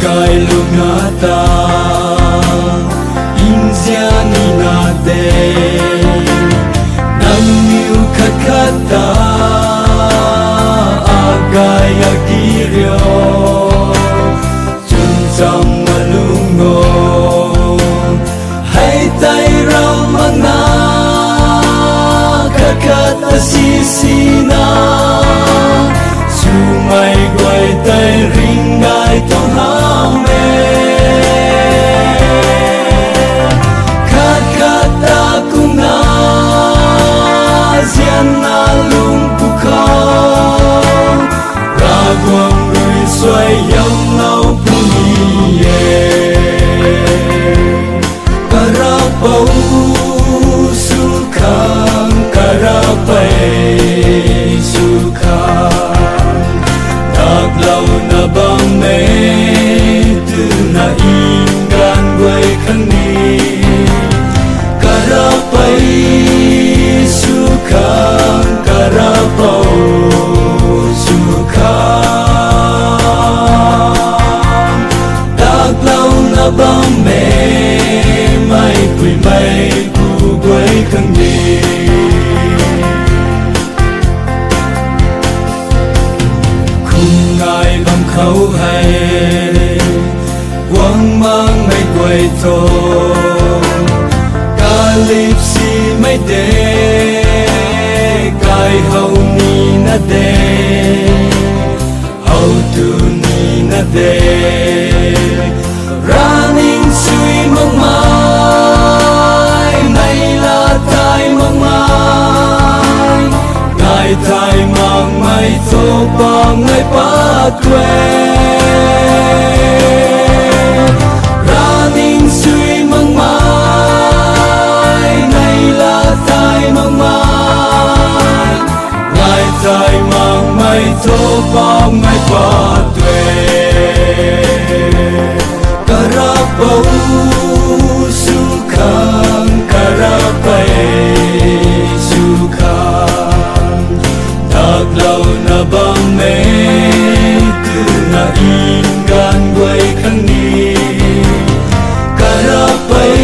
Kai lunata inziani nate namiu kakata agay agirio chunjam malungo hay tay ramana kakata sisina sumay guay tay ringay tong hame kakata kuna zian na lungpukau ragwang rui xoay yam nau punie karapau sukang karapai sukang naglaw na bang may tu na inggan guay kani karapay sukang karapau sukang naglaw na bang may quy may ku guay kani ngài bằng khẩu hay quang mang ngày quay thô ca lip si mấy đê cài hậu ni na đê hậu tu ni na đê ra ninh suy mong mai này là tai mong mai ngài tai mang mai thô bằng ngày ba quê ra ninh suy mong mai này là tai mong mai ngài tai mang mai thô bằng ngày ba quê karapau sukang karapai sukang naglaw na bang may tu na inggan guay kani karapay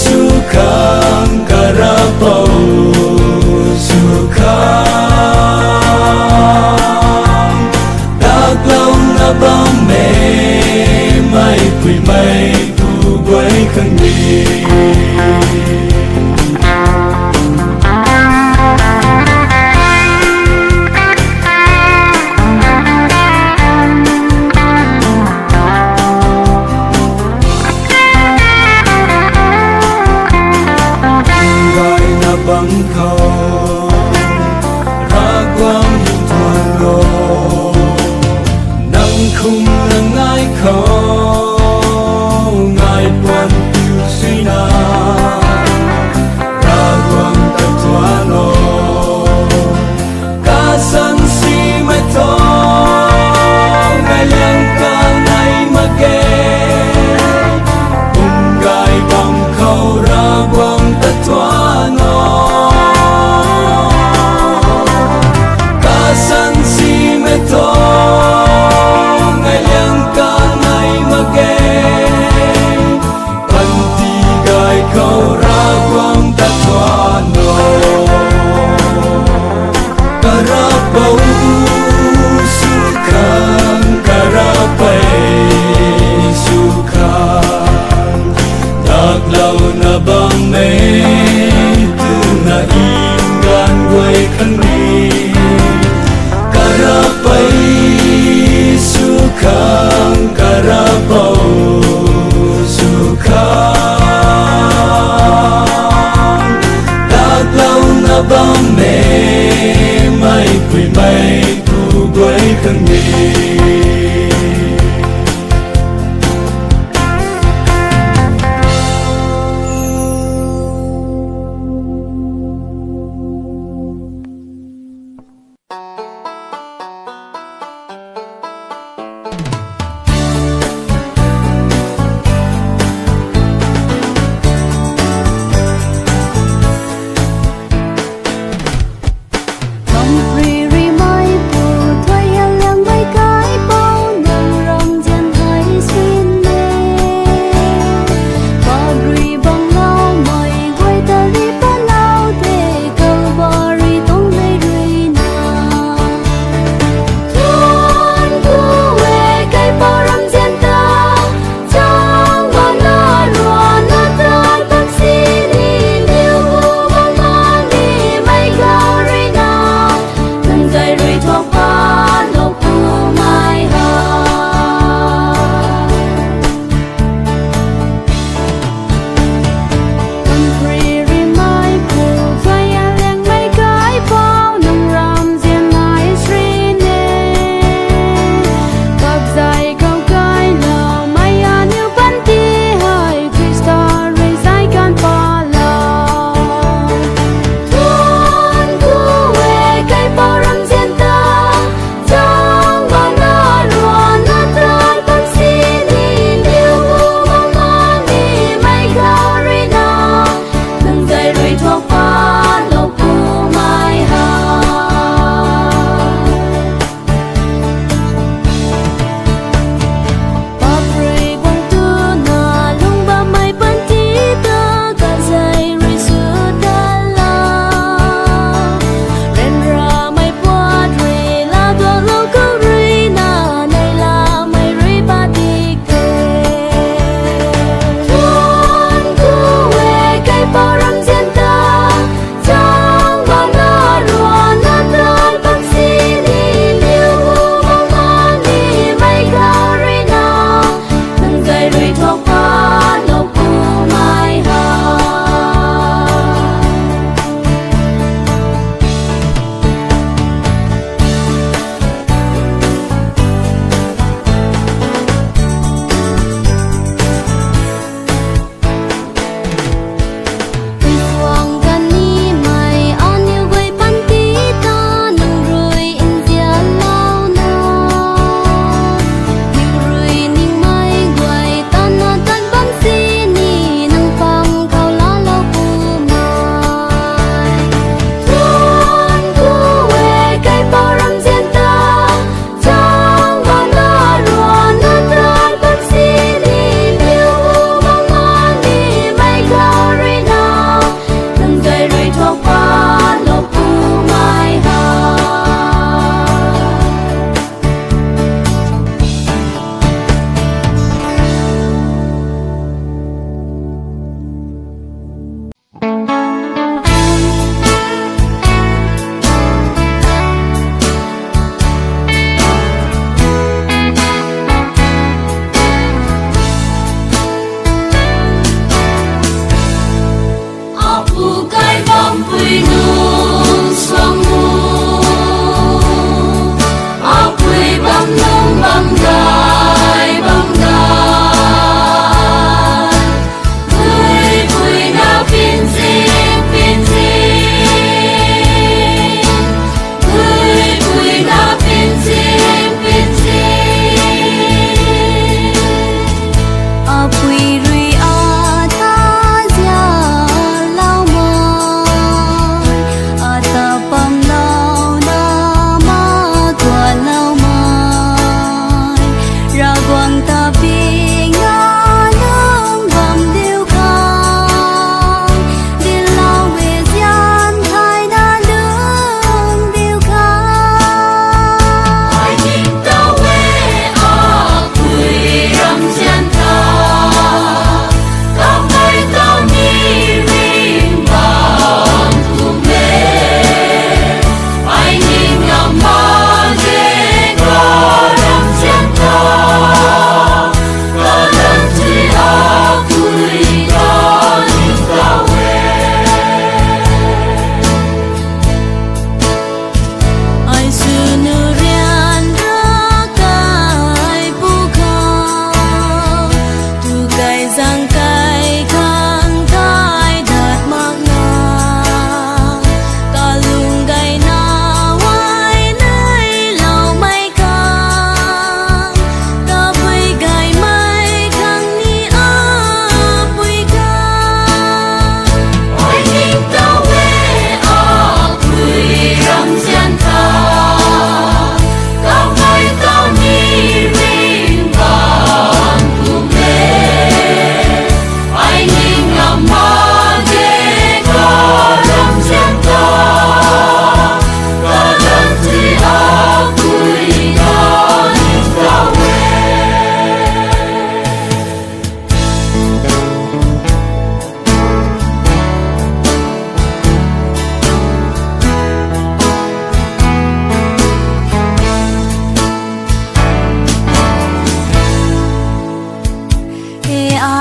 sukang karapau sukang naglaw na bang may quy may tu guay kani bang khâu ra quang hình thuần lô nắng khung nắng ai khâu ngài quan tiêu suy na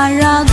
Hãy subscribe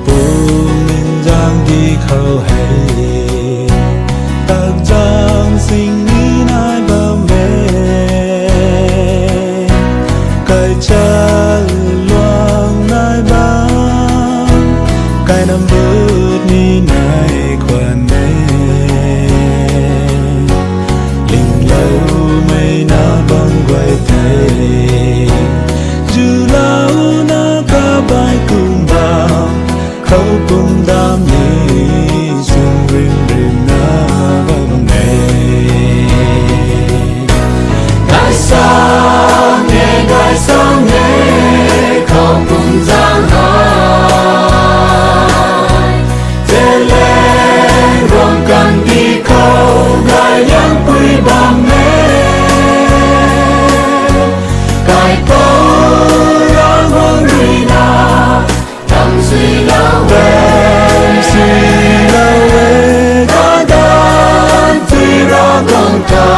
ปูมินจางที่เขาให้ตักจางสิ่งนี้นายบำเพ็ญไก่ชาลวงนายบางไก่น้ำบืดนี้นายควันเนลิงเล่าไม่น่าบังไว้ไทยจูเล่าน่ากะบายกุมบาเขาปุ่มดำนี้ซึ่งริมน่าบังเนได้สางเงได้สางเงเขาปุ่มจางหายเจเลงรวมกันดีเขาได้ยังปุยบำเนไก่โปร้องห้องรีนาทำสีลาเวสีลาเวกาดานที่รักของกา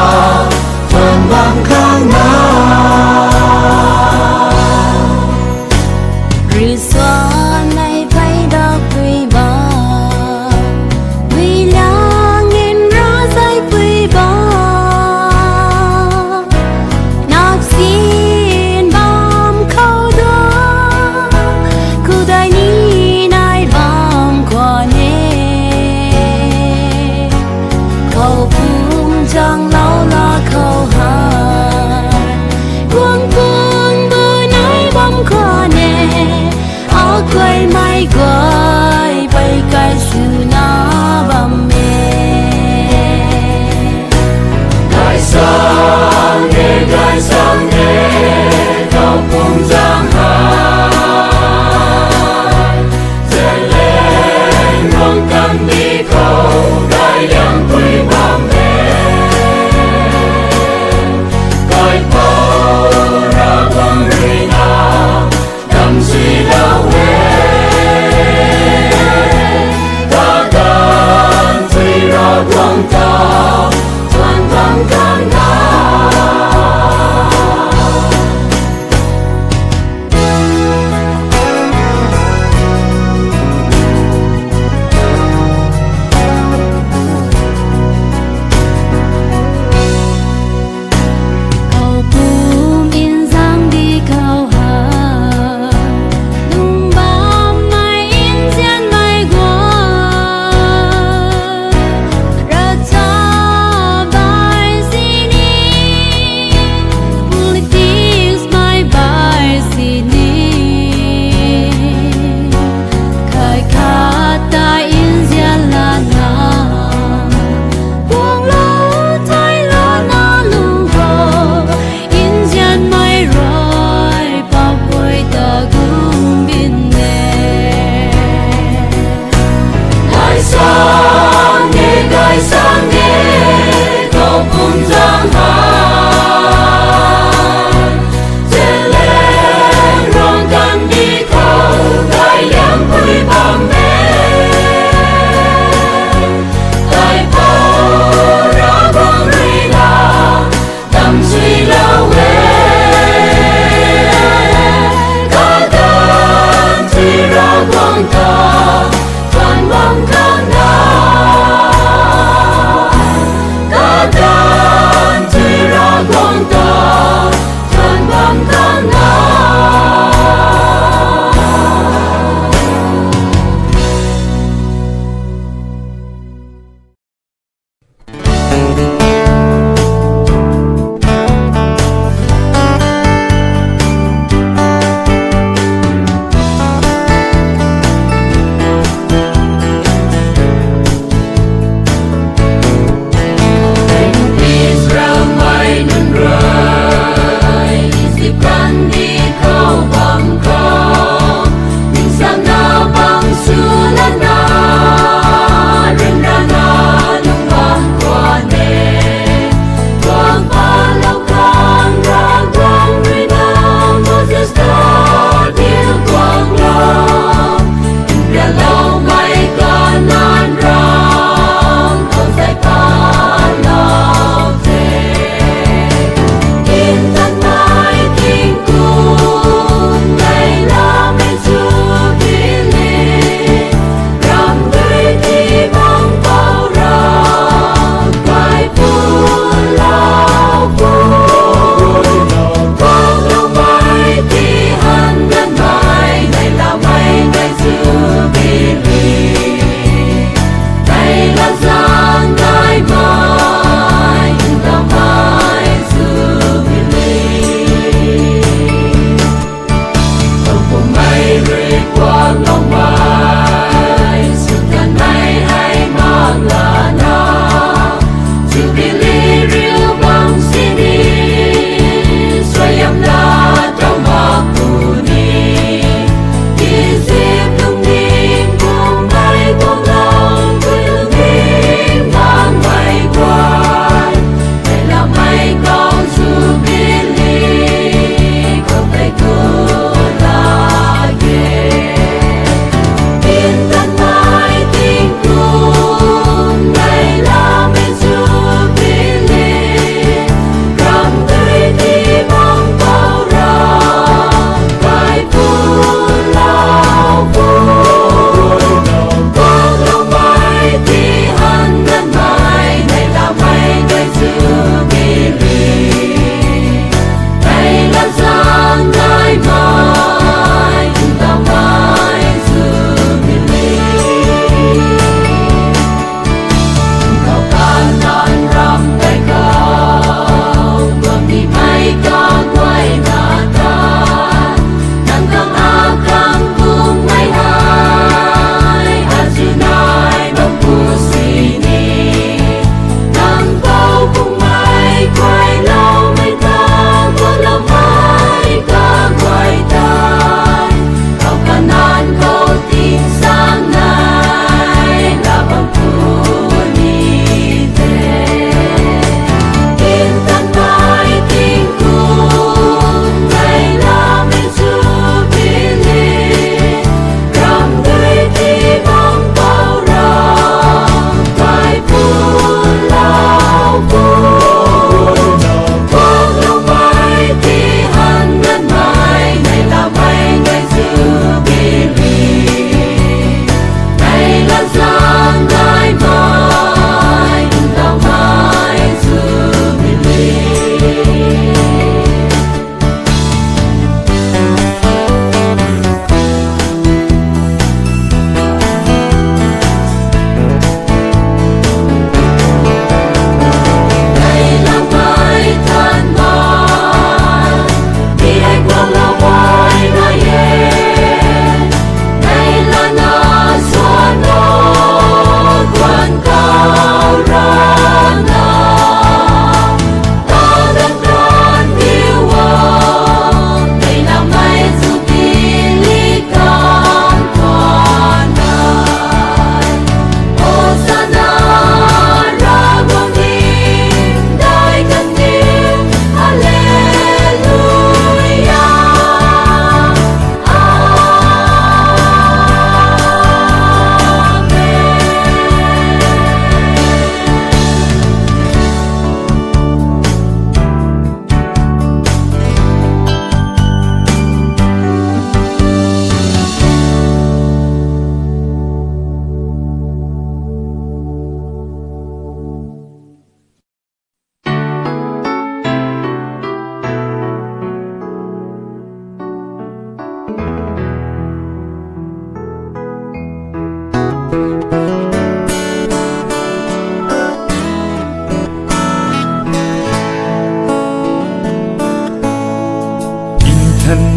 ทำบังข้างหน้ารีสวาในไพดอกปุยบาวิลาเงินรอใจปุยบานักสินบามเข้าดอคูได้นี้นายบามกว่าเนเขาภูมิจังเล่าลาเขาหากวงกวงบือนายบามกว่าเนไกลไม่ไกลไปไกลสู่นาบำเพ็ญไก่สางเงไก่สางเงเขาปุ่มจางหายเจเลงรวมกันดีเขาได้ยังปุยบำเพ็ญไก่โประวังรีนาดำสีลาเว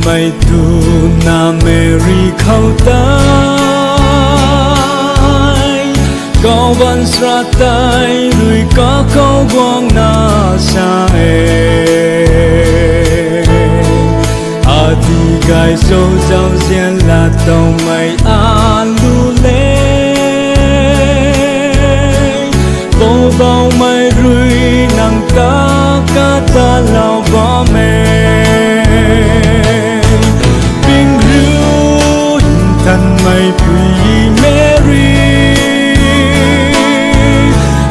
mây tu na Mary khâu tay có văn sra tay rồi có câu quang na sa a đi gai sâu giàu xiên là tàu mây an lu lê bầu bầu mây rui nắng cá ta lao bỏ mê bình rưu thân mây quỳ Mary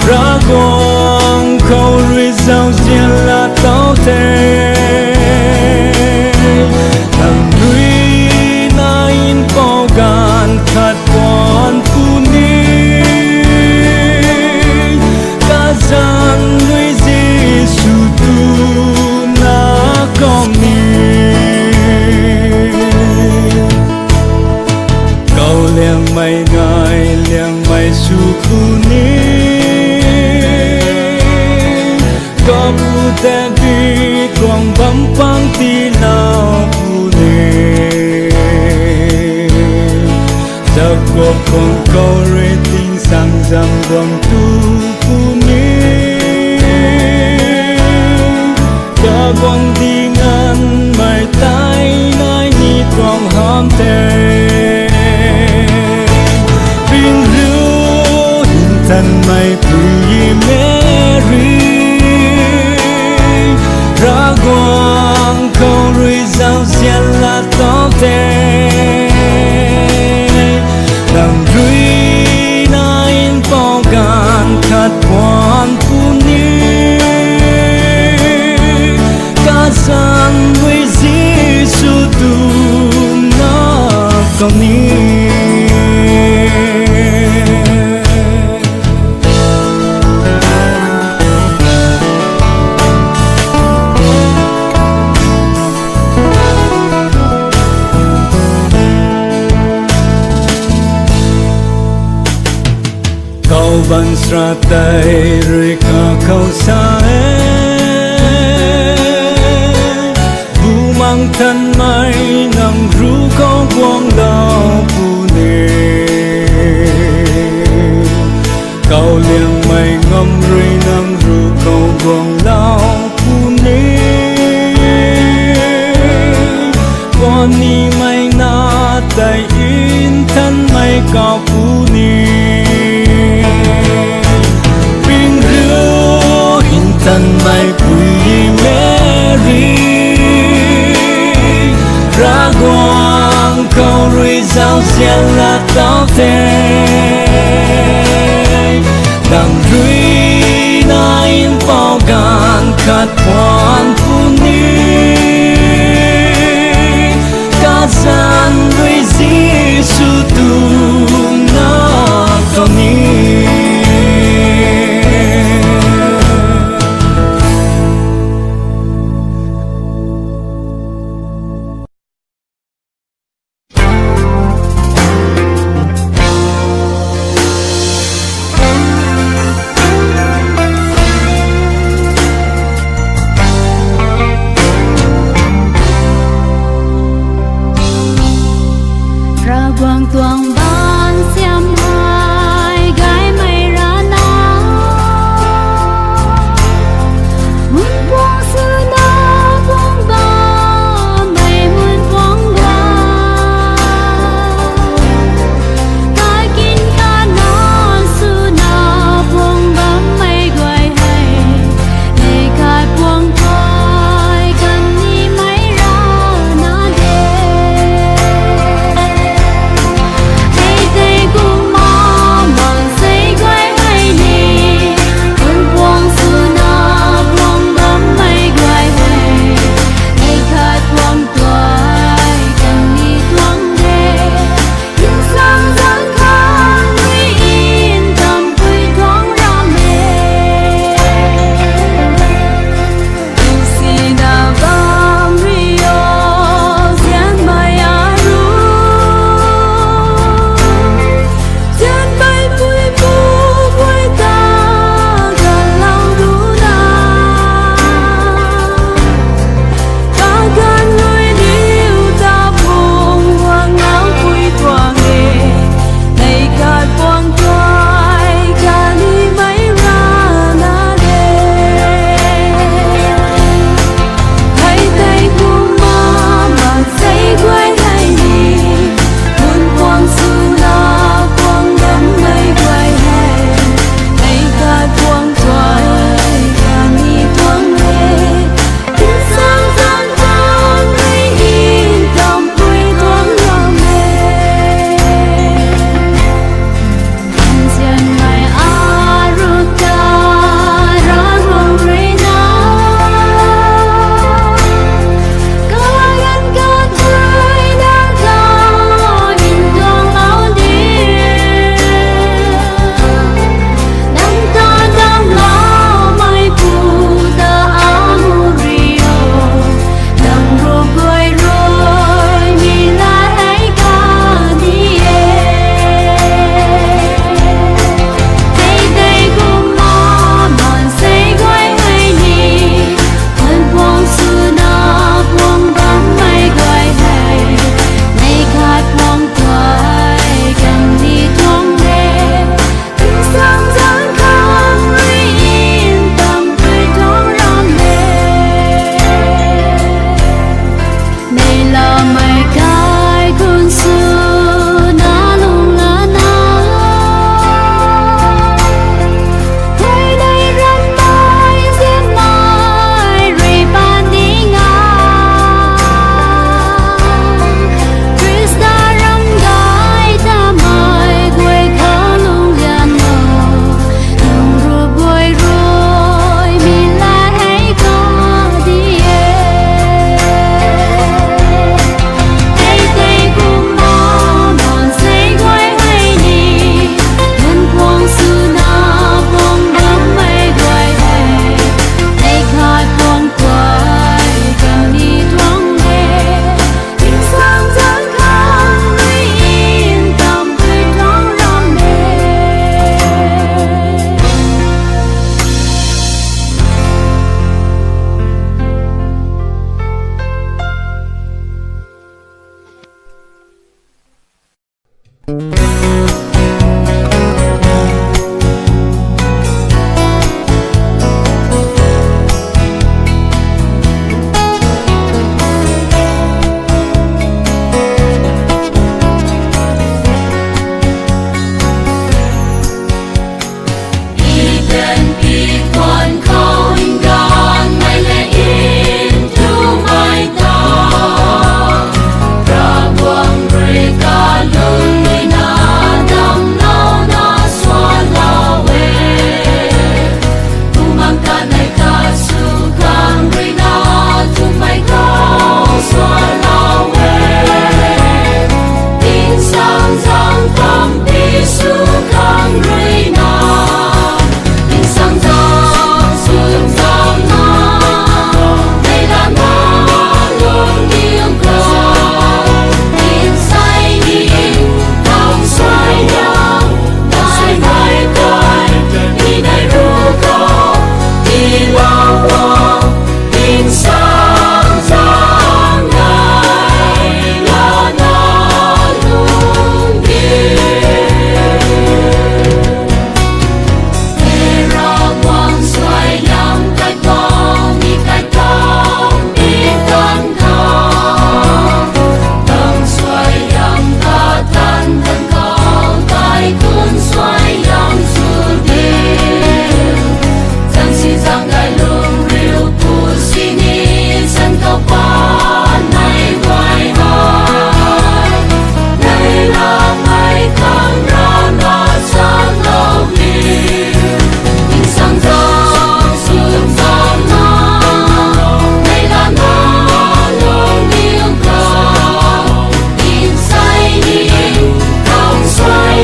ra quang khâu rui giàu xiên là tàu thế thằng rui na in bao gan khát quan phu ni cả gian rui Giêsu tu na con ni cầu liang mây su phu ni có phu te bi quang bấm pang ti nào phu ni giấc cuộc con câu rê tinh sang dầm vòng tu phu ni có quang đi ngăn mây tay nai ni quang ham te bình rưu thân mây quỳ Mary ra quang câu rui giàu xiên là tóc thế đằng rui na in bao gan khát quan phu ni cả gian với Giêsu tu na con ni văn sra tay rồi cả khâu xa vu mang thân mây nằm ru có quang đau phu nê cầu liang mây ngâm rồi nằm ru cầu quang đau phu nê con ni mây na tay in thân mây cao phu nê thân mây quỳ Mary ra quang câu rui giàu xiên là tao thế đằng rui na in bao gan khát quan phu ni cả gian với Giêsu tu na con ni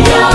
ya